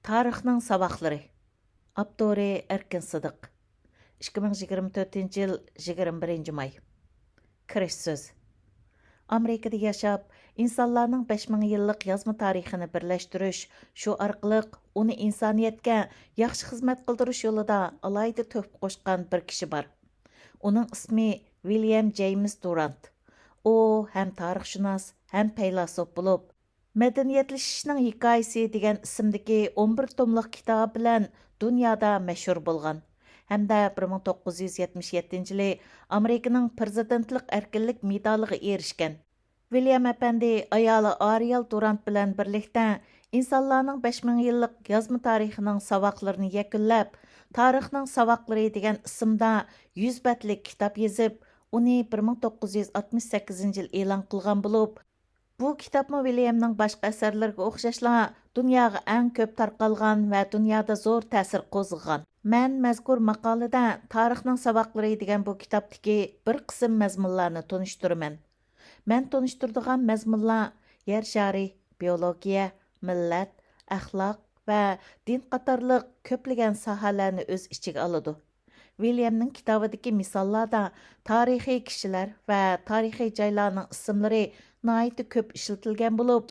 Tarixning saboqlari. Abdori Erkin Sıdıq. 2024-yil 21-may. Kirish so'z. Amerikada yashab, insonlarning 5000 yillik yozma tarixini birlashtirish, shu orqali uni insoniyatga yaxshi xizmat qildirish yo'lida alayda to'p qo'shgan bir kishi bor. Uning ismi William James Durant. U ham tarixshunos, ham faylasuf bo'lib, Мәдәниятләшишнең hikoyasi degan ismdagi 11 tomliq kitob bilan dunyoda mashhur bo'lgan. Hamda 1977 yili Amerikaning prezidentlik erkinlik medaliga erishgan. William apandi ayoli Ariel Durant bilan birlikda insonlarning 5000 yillik yozma tarixining saboqlarini yakunlab, tarixning saboqlari degan ismda 100 betlik kitob yozib, uni 1968 yil e'lon qilgan bo'lib, bu kitapmı Williamның başqa əsərlərə oxşashla dunyoga ən köp tarqalgan və dunyoda zo'r ta'sir qo'zg'agan. Mən məzkur maqolada tarixning saboqlari degan bu kitobdagi bir qism mazmunlarni tonishtiraman. Mən tonishtirdigan mazmunlar yer shari, biologiya, millat, axloq və din qatorliq ko'plagan sohalarni o'z ichiga oladi. Williamның kitobidagi misollarda tarixiy kishilar va tarixiy joylarning ismlari naiti köp işletilgen bulup,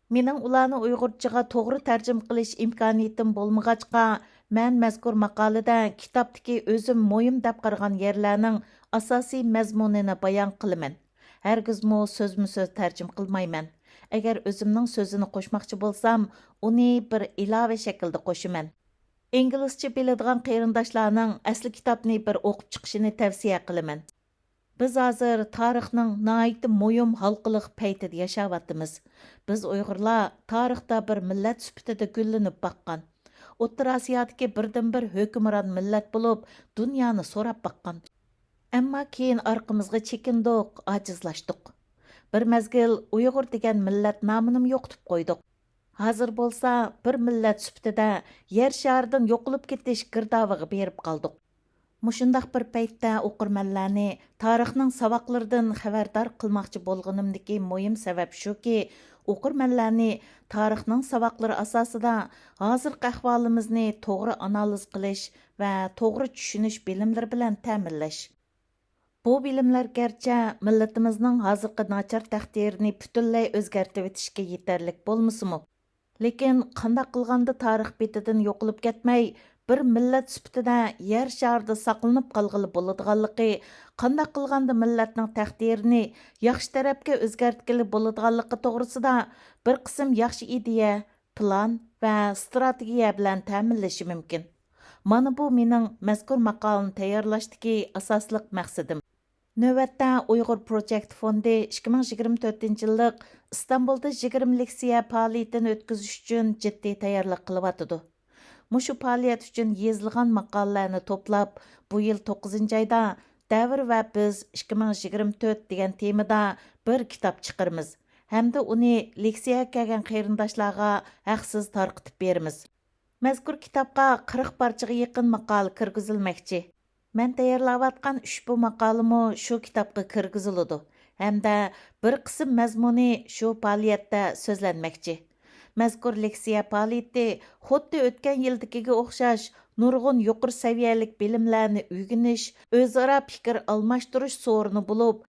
mening ularni Uyg'urchaga to'g'ri tarjim qilish imkoniyatim bo'lmag'achqa, men mazkur maqolada kitobdagi o'zim mo'yim deb qaragan yerlarning asosiy mazmunini bayon qilaman. Hargizmo so'zma-so'z tarjim qilmayman. Agar o'zimning so'zini qo'shmoqchi bo'lsam, uni bir ilova shaklda qo'shaman. Inglizcha biladigan qarindoshlarning asli kitobni bir o'qib chiqishini tavsiya qilaman. Biz hozir tarixning naiti mo'yim halqiliq paytida yashayapmiz. Biz Uyg'urlar tarixda bir millat sifatida gullanib baqqan. O'rta Osiyodagi birdan-bir hukmron millat bo'lib, dunyoni so'rab baqqan. Ammo keyin orqamizga chekindik, ojizlashdik. Bir mezgil Uyg'ur degan millat nomini yo'qotib qo'ydik. Hozir bo'lsa bir millat sifatida yer sharidan yo'qolib ketish girdoviga berib qoldik. Мұшындақ бір пәйтті оқырмәнләні тарихның сабақлардан xabardor qilmoqchi bo'lganimdagi muhim sabab shuki, o'qirmanlarni tarixning saboqlari asosida hozirgi ahvolimizni to'g'ri analiz qilish va to'g'ri tushunish bilimlari bilan ta'minlash. Bu bilimlar garchi millatimizning hozirgi nachar taqdirini butunlay o'zgartirib o'tishga yetarlik bo'lmasimi, lekin qanday qilganda tarix betidan yo'qolib ketmay, bir millat sifatida yer sharida saqlanib qolg'ili bo'ladiganligi, qanday qilganda millatning taqdirini yaxshi tarafga o'zgartgili bo'ladiganligi to'g'risida bir qism yaxshi ideya, plan va strategiya bilan ta'minlashi mumkin. Mana bu mening mazkur maqolani tayyorlashdagi asosli maqsadim. Növətdə Uyghur Project Fondi 2024 yillik İstanbulda 20 leksiya faoliyatini o'tkazish uchun jiddiy tayyorlik qilyapti. Muşu fəaliyyət üçün yezilgan maqallarını toplab, bu yıl 9-cı ayda Davr və biz 2024 degan temada bir kitap çıxırmız. Hem de onu leksiya kelgan qarindoshlarga haqsiz tarqitib berimiz. Mazkur kitapqa 40 parchaga yaqin maqol kirgizilmoqchi. Men tayyorlayotgan ushbu maqolimi shu kitapga kirgiziladi. Hamda bir qism mazmuni shu faoliyatda so'zlanmoqchi. Mazkur leksiya faoliyati xuddi o'tgan yildagiga o'xshash nurg'un yuqori saviyalik bilimlarni o'rganish, o'zaro fikr almashtirish so'rini bo'lib,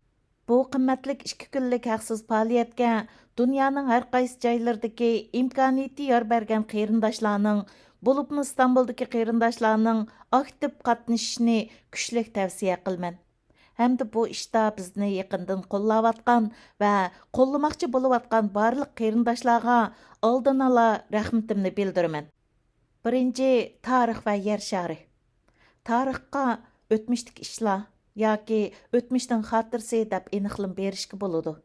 bu qimmatli 2 kunlik haqsiz faoliyatga dunyoning har qaysi joylaridagi imkoniyati yor bergan qarindoshlarning, bo'libmi Istanbuldagi qarindoshlarning aktiv qatnashishini kuchli tavsiya qilaman. Hamda bu ishda bizni yaqindan qo'llayotgan va qo'llamoqchi bo'layotgan barliq qarindoshlarga oldin ola rahmatimni bildiraman. Birinchi, tarix va yer shari. Tarixga o'tmishdagi ishlar yoki o'tmishdan xotirasi deb aniqlim berishga bo'ladi.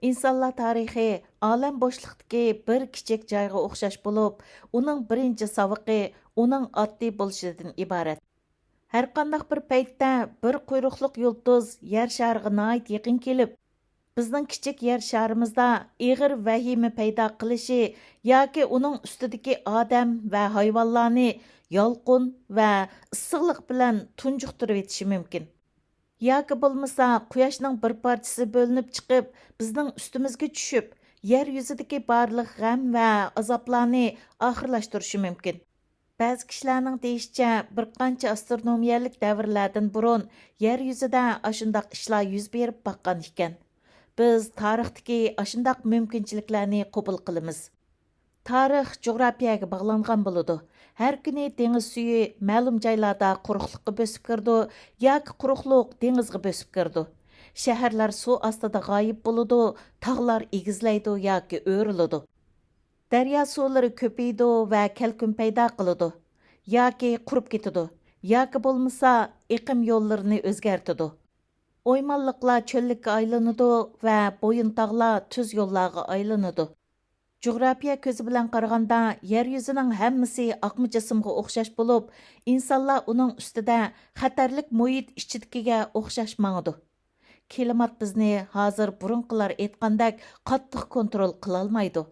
İnsanlar tarixi olam bo'shliqdagi bir kichik joyga o'xshash bo'lib, uning birinchi saviqi uning oddiy bo'lishidan iborat. Her qandaq bir paytda bir quyruqliq yulduz yer shariga nait yaqin kelib, bizning kichik yer sharimizda ig'ir vahima paydo qilishi yoki uning ustidagi odam va hayvonlarni yolqin va issiqlik bilan tunjuqtirib etishi mumkin. Yoki bo'lmasa quyoshning bir parchasi bo'linib chiqib, bizning ustimizga tushib, yer yuzidagi barliq g'am va azoblarni oxirlashtirishi mumkin. Ba'zi kishilarning deyishicha, bir qancha astronomiyalik davrlardan burun yer yuzida ashundaq ishlar yuz berib baqqan ekan. Biz tarixdagi ashundaq mumkinchiliklarni qabul qilamiz. Tarix coğrafiyaga bağlanğan boludu. Her günü deniz suyu ma'lum joylarda quruqliqqa bösüp kirdi yoki quruqliq dengizga bösüp kirdi. Shaharlar suv ostida g'oyib boludu, tog'lar egizlaydi yoki o'riladi. Daryo suvlari ko'paydi va kelkun paydo qiladi. Yoki qurib ketadi, yoki bo'lmasa iqim yo'llarini o'zgartadi. O'ymonliqlar cho'llikka aylanadi va bo'yin tog'lar tuz yo'llarga aylanadi. Coğrafiya көзі білән қарағанда, yer yüzінің həmmisi aqmı cisımға oxşaş болып, insanlar onun üstüdə xətərlik muhit içidikigə oxşaş mağıdı. Klimat bizni hazır burunqılar etqandək qattiq kontrol qılalmaydı.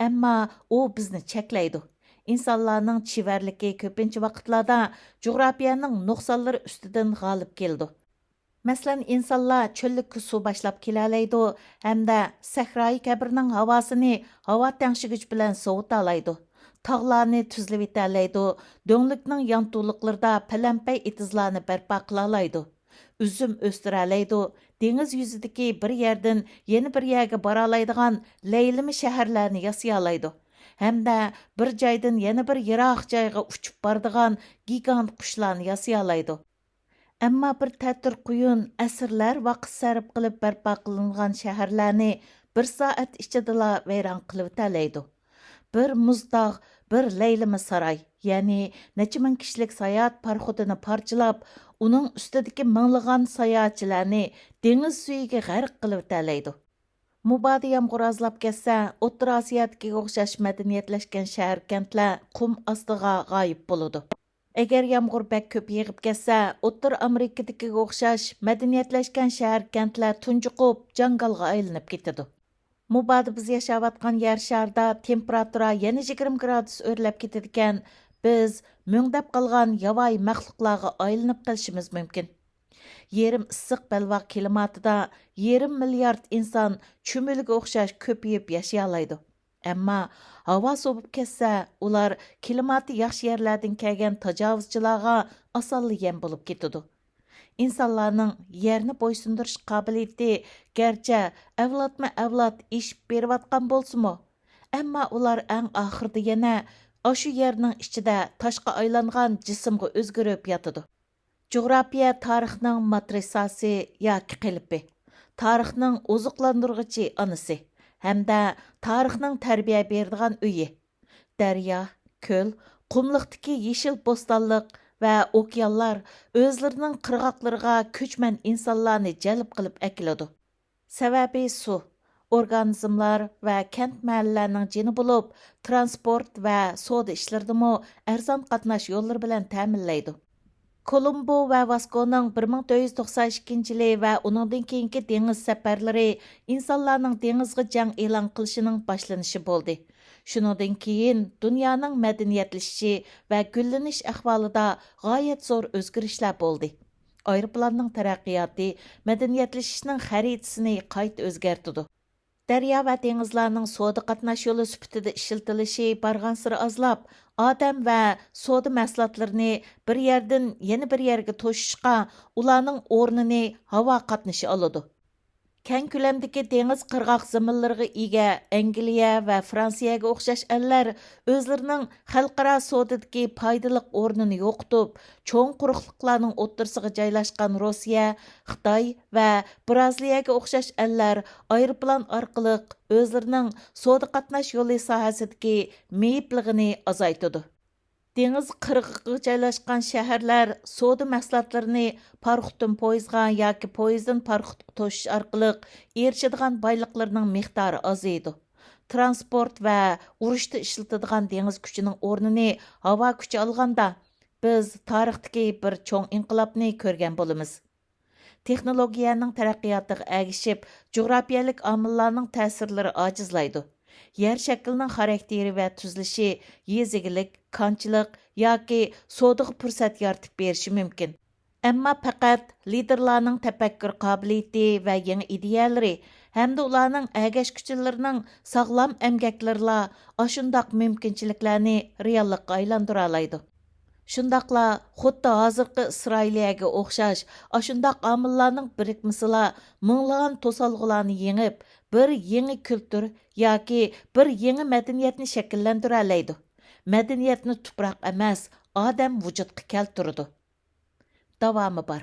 Әмма o bizni çəkləydi. İnsanlarның çiverliki köpінші vaqtlarda coğrafiyanın nuqsalları üstüdən qalib keldi. Мәсәлән, insanlar çöllikкә su башлап келәләйді, әмдә сәхраи кәбірнең havasını hava тәңшігіч белән совыта алайды. Tağlarını tüzlеп итәләйді, дөңлікнең янтулыкларда пәләмпәй itizlarını бәрпа кылалайды. Üzüm өстірәләйді, deniz yüzüdəki bir yerdən yeni bir yerə bara alaydigan leylimi şəhərlərini yasayalaydı. Həmdə bir joydan yana bir yiroq joyga uchib bardigan gigant qushlarni yasayalaydı. Әмма bir тәтір құйын әсірләр вақыт сәріп қылып бәрпа қылынған шәһәрләрні bir saat ішчеділа вайран қылып тәлейді. Bir мұздақ, bir лейлімі сарай, яғни нәче мың кішілік саят парходыны парчылап, оның үстідегі мыңлыған саятчыларны деңіз суйге ғәрq қылып тәлейді. Mubadi yağmur azlab ketsə, O'rta Osiyodagi o'xshash madaniyatlashgan shahar-kentlar qum ostiga g'oyib bo'ladi. Agar yağmur bək ko'p yig'ib ketsə, O'rta Amerikadagi o'xshash madaniyatlashgan shahar-kentlar tunjuqib, jangalga aylanib ketadi. Mubadi biz yashayotgan yer sharda temperatura yana 20 gradus o'rlab ketadigan, biz mungdab qolgan yovvoyi maxluqlarga aylanib qolishimiz mumkin. Yerim issiq balvoq klimatida 1,5 milliard inson cho'milga o'xshash ko'payib yashay oladi. Әмма havo sovib ketsa, ular klimati yaxshi yerlardan kelgan tajovuzchilarga osonli yem bo'lib ketadi. İnsanlarning yerni bo'ysundirish qobiliyati garchi avlodma-avlod ishib berayotgan bo'lsa-mu, ammo ular eng oxirida yana shu yerning ichida toshqa aylangan jismga o'zgarib yotadi. Coğrafiya tarixning matrisasi yoki qilbi, tarixning oziqlantirg'ichi onasi hamda tarixning tarbiya beradigan uyi. Daryo, ko'l, qumliqdagi yeshil bo'stonliq va okeanlar o'zlarining qirg'oqlariga ko'chman insonlarni jalb qilib akiladi. Sababi suv, organizmlar va kent mahallalarining jini bo'lib, transport va savdo ishlaridimi arzon qatnash yo'llari bilan ta'minlaydi. Kolumbo va Vaskoning 1492 yili va uningdan keyingi dengiz safarlari insonlarning dengizga jang e'lon qilishining boshlanishi bo'ldi. Shuningdan keyin dunyoning madaniyatlashishi va gullanish ahvolida g'oyat zo'r o'zgarishlar bo'ldi. Aeroplanning taraqqiyoti madaniyatlashishning xaritasini qayta o'zgartirdi. Daryo va dengizlarning savdo qatnash yo'li sifatida ishlatilishi barg'ansiri azlab, odam va savdo mahsulotlarini bir yerdan yana bir yerga to'shishga ularning o'rnini havo qatnashi oladi. Keng ko'lamdagi dengiz qirg'oq zaminlariga ega Angliya va Fransiyaga o'xshash ellar o'zlarining xalqaro savdodagi foydali o'rnini yo'qotib, cho'ng quruqliqlarning o'rtasiga joylashgan Rossiya, Xitoy va Braziliyaga o'xshash ellar aeroplan orqali o'zlarining savdo qatnash yo'li sohasidagi meyipligini azaytadi. Dengiz qirg'iqiga joylashgan shaharlar savdo mahsulotlarini parxutdan poyizga yoki poyizdan parxutga to'shish orqali erishadigan boyliqlarning miqdori azaydi. Transport va urushda ishlatadigan dengiz kuchining o'rnini havo kuchi olganda biz tarixdagi bir cho'ng inqilobni ko'rgan bo'lamiz. Texnologiyaning taraqqiyotiga ergishib, jo'grafiyalik omillarning ta'sirlari ojizlaydi. Yer shaklining xarakteri va tuzilishi yezigilik, konchilik yoki savdoga fursat yaratib berishi mumkin. Ammo faqat liderlarning tafakkur qobiliyati va yangi ideyalari hamda ularning әгәшкүчілерінің sağlam əmgəklərlə aşundaq mümkünçiliklərni reallıqqa aylandıra alaydı. Şundaqla, xuddi hazırqı İsrailiyaga o'xshash, aşundaq amillarning birikməsila minglagan to'salg'ularni yengib, bir yangi kultur yoki bir yangi madaniyatni shakllantira oladi. Madaniyatni tuproq emas, odam vujudga keltirdi. Davomi bor.